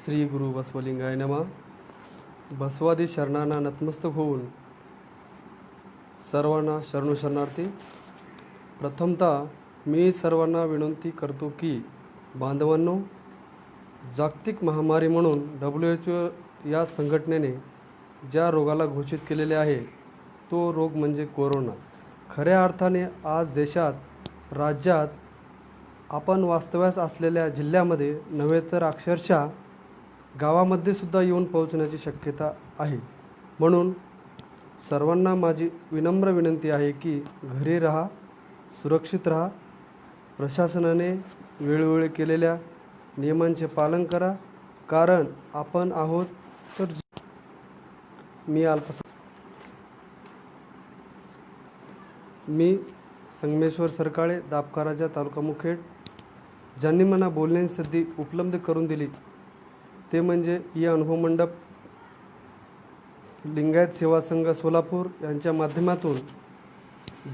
श्री गुरु बसवलिंगाय नमः. बसवादी शरणांना नतमस्तक होऊन सर्वांना शरणू शरणार्थी. प्रथमतः मी सर्वांना विनंती करतो की बांधवांनो, जागतिक महामारी म्हणून WHO या संघटनेने ज्या रोगाला घोषित केलेले आहे तो रोग म्हणजे कोरोना. खऱ्या अर्थाने आज देशात, राज्यात, आपण वास्तव्यास असलेल्या जिल्ह्यामध्ये नव्हे तर अक्षरशः गावामध्ये सुद्धा येऊन पोहोचण्याची शक्यता आहे. म्हणून सर्वांना माझी विनम्र विनंती आहे की घरी राहा, सुरक्षित राहा, प्रशासनाने वेळोवेळी केलेल्या नियमांचे पालन करा, कारण आपण आहोत तर. मी संगमेश्वर सरकाळे, दापकाराजा, तालुका मुखेड. ज्यांनी मला बोलण्याची संधी उपलब्ध करून दिली ते म्हणजे ई अनुभव मंडप, लिंगायत सेवा संघ सोलापूर यांच्या माध्यमातून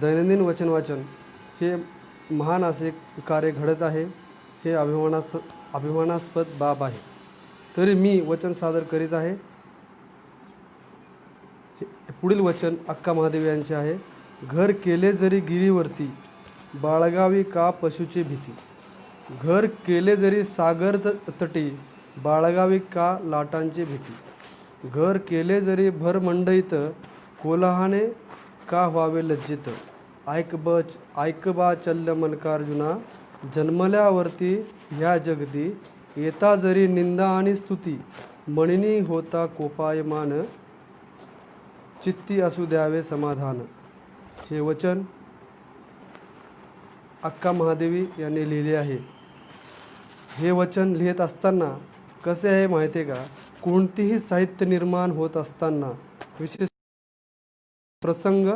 दैनंदिन वचन वाचन हे महान असे कार्य घडत आहे. हे अभिमानास्पद बाब आहे. तरी मी वचन सादर करीत आहे. पुढील वचन अक्का महादेवी यांचे आहे. घर केले जरी गिरीवरती, बाळगावी का पशुची भीती. घर केले जरी सागर तटी, बाळगावी का लाटांची भीती. घर केले जरी भर मंडईत, कोलाहाने का व्हावे लज्जित. ऐकबा चल्ल मल्लिकार्जुना, जन्मल्यावरती ह्या जगती. येता जरी निंदा आणि स्तुती, मणिनी होता कोपायमान. चित्ती असू द्यावे समाधान. हे वचन अक्का महादेवी यांनी लिहिले आहे. हे वचन लिहित असताना कसे आहे माहिती आहे का, कोणतेही साहित्य निर्माण होत असताना विशिष्ट प्रसंग,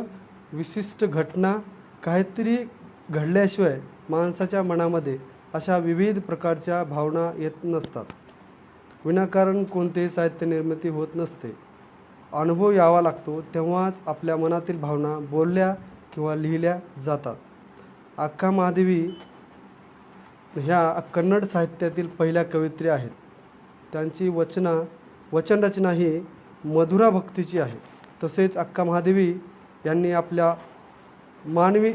विशिष्ट घटना काहीतरी घडल्याशिवाय माणसाच्या मनामध्ये अशा विविध प्रकारच्या भावना येत नसतात. विनाकारण कोणतेही साहित्य निर्मिती होत नसते. अनुभव यावा लागतो तेव्हाच आपल्या मनातील भावना बोलल्या किंवा लिहिल्या जातात. अक्का महादेवी ह्या कन्नड साहित्यातील पहिल्या कवयित्री आहेत. त्यांची वचनरचना ही मधुरा भक्तीची आहे. तसेच अक्का महादेवी यांनी आपल्या मानवी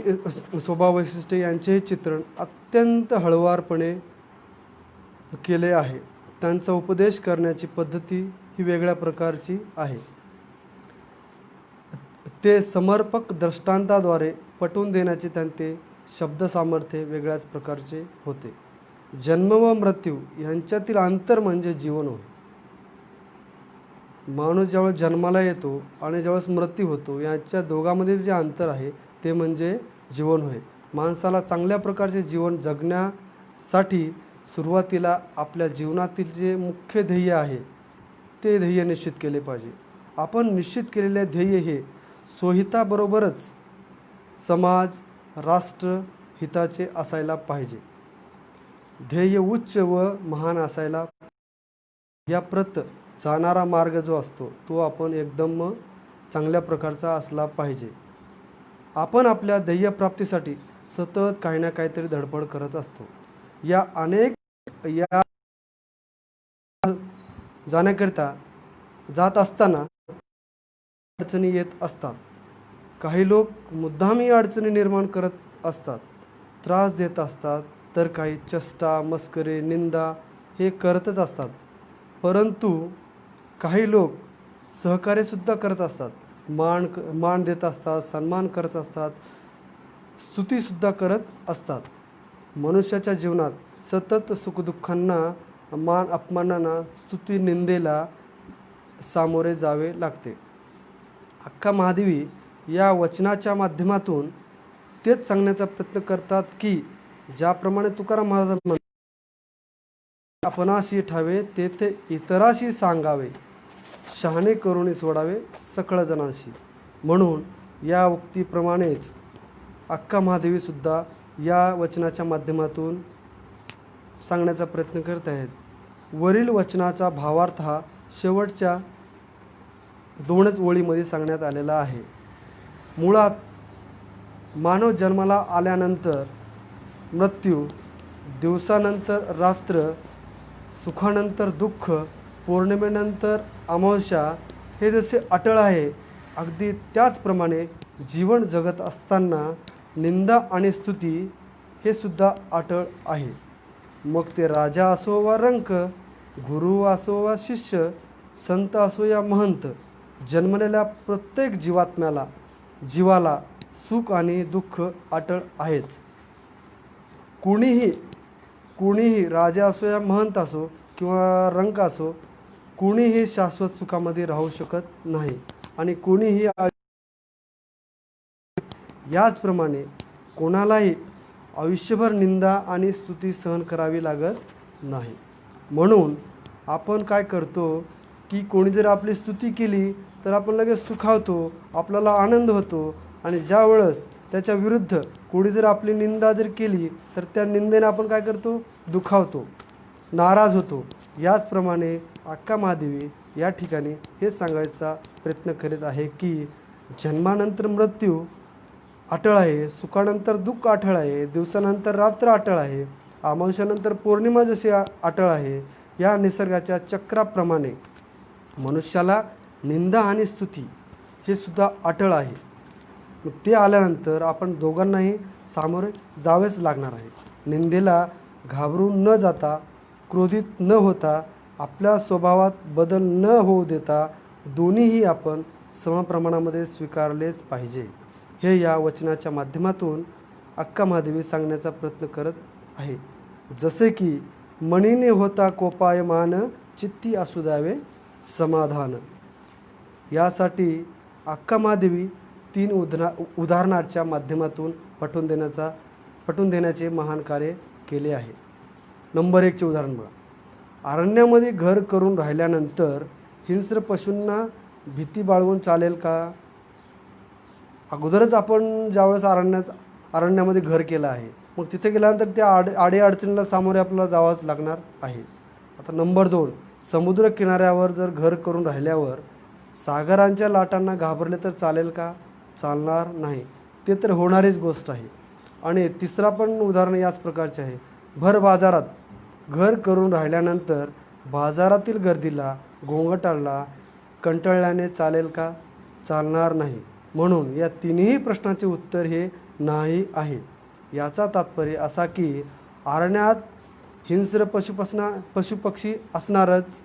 स्वभाव वैशिष्ट्ये यांचेही चित्रण अत्यंत हळुवारपणे केले आहे. त्यांचा उपदेश करण्याची पद्धती ही वेगळ्या प्रकारची आहे. ते समर्पक दृष्टांताद्वारे पटवून देण्याचे त्यांचे शब्द सामर्थ्य वेगळ्याच प्रकारचे होते. जन्म व मृत्यू यांच्यातील अंतर म्हणजे जीवन होय. माणूस ज्यावेळेस जन्माला येतो आणि ज्यावेळेस मृत्यू होतो यांच्या दोघांमधील जे अंतर आहे ते म्हणजे जीवन होय. माणसाला चांगल्या प्रकारचे जीवन जगण्यासाठी सुरुवातीला आपल्या जीवनातील जे मुख्य ध्येय आहे ते ध्येय निश्चित केले पाहिजे. आपण निश्चित केलेले ध्येय हे स्वहिताबरोबरच समाज, राष्ट्र हिताचे असायला पाहिजे. ध्येय उच्च व महान असायला या प्रत जाणारा मार्ग जो असतो तो आपण एकदम चांगल्या प्रकारचा असला पाहिजे. आपण आपल्या ध्येयप्राप्तीसाठी सतत काही ना काहीतरी धडपड करत असतो. या जाण्याकरिता जात असताना अडचणी येत असतात. काही लोक मुद्दामी अडचणी निर्माण करत असतात, त्रास देत असतात, तर काही चेष्टा, मस्करी, निंदा हे करतच असतात. परंतु काही लोक सहकार्यसुद्धा करत असतात, मान देत असतात, सन्मान करत असतात, स्तुतीसुद्धा करत असतात. मनुष्याच्या जीवनात सतत सुखदुःखांना, मान अपमानांना, स्तुती निंदेला सामोरे जावे लागते. अक्का महादेवी या वचनाच्या माध्यमातून तेच सांगण्याचा प्रयत्न करतात की ज्याप्रमाणे तुकाराम महाराज म्हणतात, आपणाशी ठावे तेथे इतराशी सांगावे, शहाणे करुणी सोडावे सकळ जनांशी. म्हणून या उक्तीप्रमाणेच अक्का महादेवी सुद्धा या वचनाच्या माध्यमातून सांगण्याचा प्रयत्न करत आहेत. वरील वचनाचा भावार्थ हा शेवटच्या 2च ओळीमध्ये सांगण्यात आलेला आहे. मुळात मानव जन्माला आल्यानंतर मृत्यू, दिवसानंतर रात्र, सुखानंतर दुःख, पौर्णिमेनंतर अमावस्या हे जसे अटळ आहे, अगदी त्याचप्रमाणे जीवन जगत असताना निंदा आणि स्तुती हे सुद्धा अटळ आहे. मग ते राजा असो वा रंक, गुरु असो वा शिष्य, संत असो या महंत, जन्मलेल्या प्रत्येक जीवाला सुख आणि दुःख अटळ आहेच. कुणीही राजा असो या महंत असो किंवा रंक असो, कुणीही शाश्वत सुखामध्ये राहू शकत नाही आणि कुणीही याचप्रमाणे कोणालाही आयुष्यभर निंदा आणि स्तुती सहन करावी लागत नाही. म्हणून आपण काय करतो की कोणी जर आपली स्तुती केली तर आपण लगेच सुखावतो, आपल्याला आनंद होतो, आणि ज्या वेळेस त्याच्या विरुद्ध कोणी जर आपली निंदा जर केली तर त्या निंदेने आपण काय करतो, दुखावतो, नाराज होतो. याचप्रमाणे अक्का महादेवी या ठिकाणी हे सांगायचा प्रयत्न करीत आहे की जन्मानंतर मृत्यू अटळ आहे, सुखानंतर दुःख अटळ आहे, दिवसानंतर रात्र अटळ आहे, अमावस्यानंतर पौर्णिमा जशी अटळ आहे. या निसर्गाच्या चक्राप्रमाणे मनुष्याला निंदा आणि स्तुती हे सुद्धा अटळ आहे. ते आल्यानंतर आपण दोघांनाही सामोरे जावेच लागणार आहे. निंदेला घाबरून न जाता, क्रोधित न होता, आपल्या स्वभावात बदल न होऊ देता दोन्हीही आपण समप्रमाणामध्ये स्वीकारलेच पाहिजे. हे या वचनाच्या माध्यमातून अक्का महादेवी सांगण्याचा प्रयत्न करत आहे. जसे की मणीने होता कोपायमान, चित्ती असू द्यावे समाधान. यासाठी अक्का महादेवी 3 उदाहरणाच्या माध्यमातून पटवून देण्याचे महान कार्य केले आहे. नंबर 1चे उदाहरण बघा. अरण्यामध्ये घर करून राहिल्यानंतर हिंस्र पशूंना भीती बाळगून चालेल का? अगोदरच आपण ज्यावेळेस अरण्यामध्ये घर केलं आहे, मग तिथे गेल्यानंतर त्या अडीअडचणीला सामोरे आपल्याला जावंच लागणार आहे. आता नंबर 2, समुद्र किनाऱ्यावर जर घर करून राहिल्यावर सागरांच्या लाटांना घाबरले तर चालेल का? चालणार नाही. ते तर होणारीच गोष्ट आहे. आणि तिसरा पण उदाहरण याच प्रकारचे आहे. भर बाजारात घर करून राहिल्यानंतर बाजारातील गर्दीला, गोंगटाला कंटाळल्याने चालेल का? चालणार नाही. म्हणून या तिन्ही प्रश्नाचे उत्तर हे नाही आहे. याचा तात्पर्य असा की अरण्यात हिंस्र पशुपक्षी असणारच,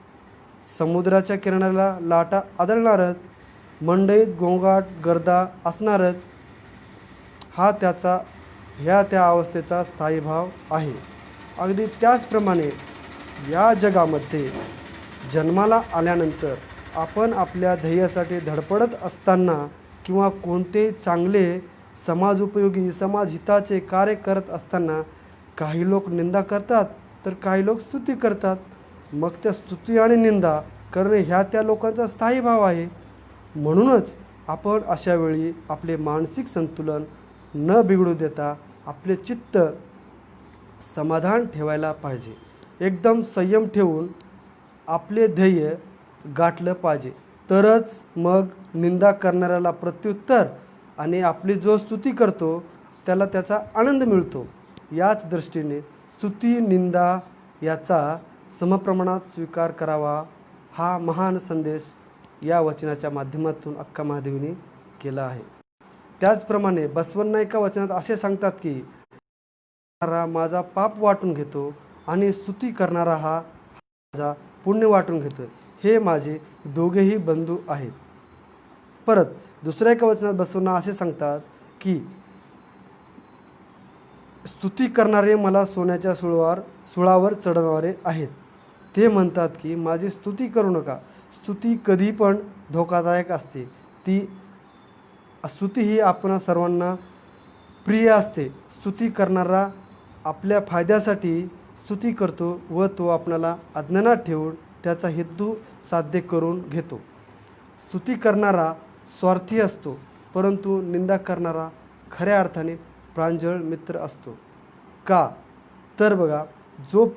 समुद्राच्या किनाऱ्याला लाटा आदळणारच, मंडईत गोंगाट गर्दा असणारच. हा त्या अवस्थेचा स्थायी भाव आहे. अगदी त्याचप्रमाणे या जगामध्ये जन्माला आल्यानंतर आपण आपल्या ध्येयासाठी धडपडत असताना किंवा कोणतेही चांगले समाजोपयोगी समाजहिताचे कार्य करत असताना काही लोक निंदा करतात तर काही लोक स्तुती करतात. मग त्या स्तुती आणि निंदा करणे ह्या त्या लोकांचा स्थायी भाव आहे. म्हणूनच आपण अशा वेळी आपले मानसिक संतुलन न बिघडू देता आपले चित्त समाधान ठेवायला पाहिजे. एकदम संयम ठेवून आपले ध्येय गाठलं पाहिजे. तरच मग निंदा करणाऱ्याला प्रत्युत्तर आणि आपली जो स्तुती करतो त्याला त्याचा आनंद मिळतो. याच दृष्टीने स्तुती निंदा याचा समप्रमाणात स्वीकार करावा, हा महान संदेश या वचनाच्या माध्यमातून अक्का महादेवीने केला आहे. त्याचप्रमाणे बसवण्णा एका वचनात असे सांगतात की माझा पाप वाटून घेतो आणि स्तुती करणारा हा माझा पुण्य वाटून घेतो. हे माझे दोघेही बंधू आहेत. परत दुसऱ्या एका वचनात बसवण्णा असे सांगतात की स्तुती करणारे मला सोन्याच्या सुळावर चढवणारे आहेत. ते म्हणतात की माझी स्तुती करू नका. स्तुती कधी पण धोकादायक असते. स्तुती ही आपणा सर्वांना प्रिय असते. स्तुती करणारा आपल्या फायद्यासाठी स्तुती करतो व तो आपणाला अज्ञानात ठेवून त्याचा हेतू साध्य करून घेतो. स्तुती करणारा स्वार्थी असतो, परंतु निंदा करणारा खऱ्या अर्थाने प्रांजळ मित्र असतो. का तर बघा, जो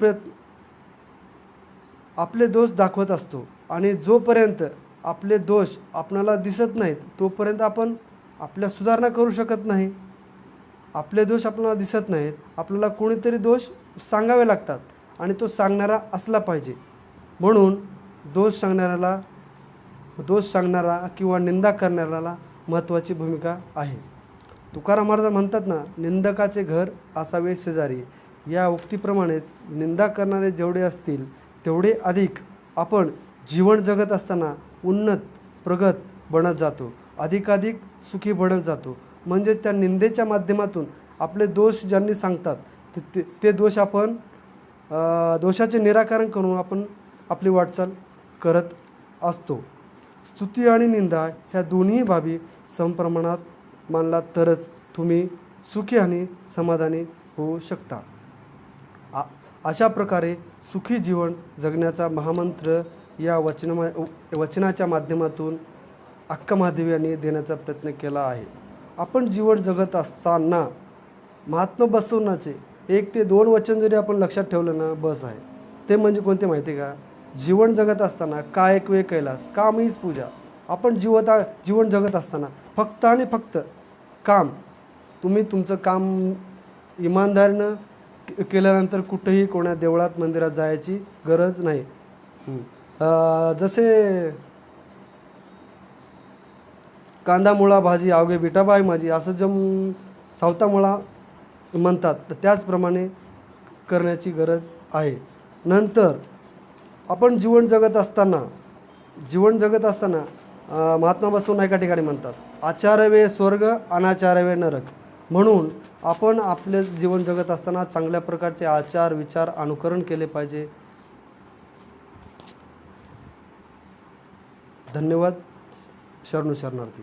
आपले दोष दाखवत असतो आणि जोपर्यंत आपले दोष आपणाला दिसत नाहीत तोपर्यंत आपण आपल्या सुधारणा करू शकत नाही. आपले दोष आपल्याला दिसत नाहीत, आपल्याला कोणीतरी दोष सांगावे लागतात आणि तो सांगणारा असला पाहिजे. म्हणून दोष सांगणारा किंवा निंदा करणाऱ्याला महत्त्वाची भूमिका आहे. तुकाराम महाराज म्हणतात ना, निंदकाचे घर असावे शेजारी. या उक्तीप्रमाणेच निंदा करणारे जेवढे असतील तेवढे अधिक आपण जीवन जगत असताना उन्नत प्रगत बनत जातो, अधिकाधिक सुखी बनत जातो. म्हणजे त्या निंदेच्या माध्यमातून आपले दोष ज्यांनी सांगतात ते दोष आपण दोषाचे निराकरण करून आपण आपली वाटचाल करत असतो. स्तुती आणि निंदा ह्या दोन्ही बाबी समप्रमाणात मानला तरच तुम्ही सुखी आणि समाधानी होऊ शकता. अशा प्रकारे सुखी जीवन जगण्याचा महामंत्र या वचनाच्या माध्यमातून अक्का महादेवी यांनी देण्याचा प्रयत्न केला आहे. आपण जीवन जगत असताना महात्मा बसवण्याचे 1 ते 2 वचन जरी आपण लक्षात ठेवलं ना, बस आहे. ते म्हणजे कोणते माहिती आहे का? जीवन जगत असताना कायकवे कैलास, काम हीच पूजा. आपण जीवन जगत असताना फक्त आणि फक्त काम. तुम्ही तुमचं काम इमानदारीनं केल्यानंतर कुठेही कोणा देवळात मंदिरात जायची गरज नाही. जसे कांदा मुळा भाजी अवघे विठाबाई माझी असं सावता मुळा म्हणतात, तर त्याचप्रमाणे करण्याची गरज आहे. नंतर आपण जीवन जगत असताना महात्मा बसवून एका ठिकाणी म्हणतात, आचारवे स्वर्ग अनाचारवे नरक. म्हणून आपण आपले जीवन जगत असताना चांगल्या प्रकारचे आचार विचार अनुकरण केले पाहिजे. धन्यवाद. शरणू शरणार्थी.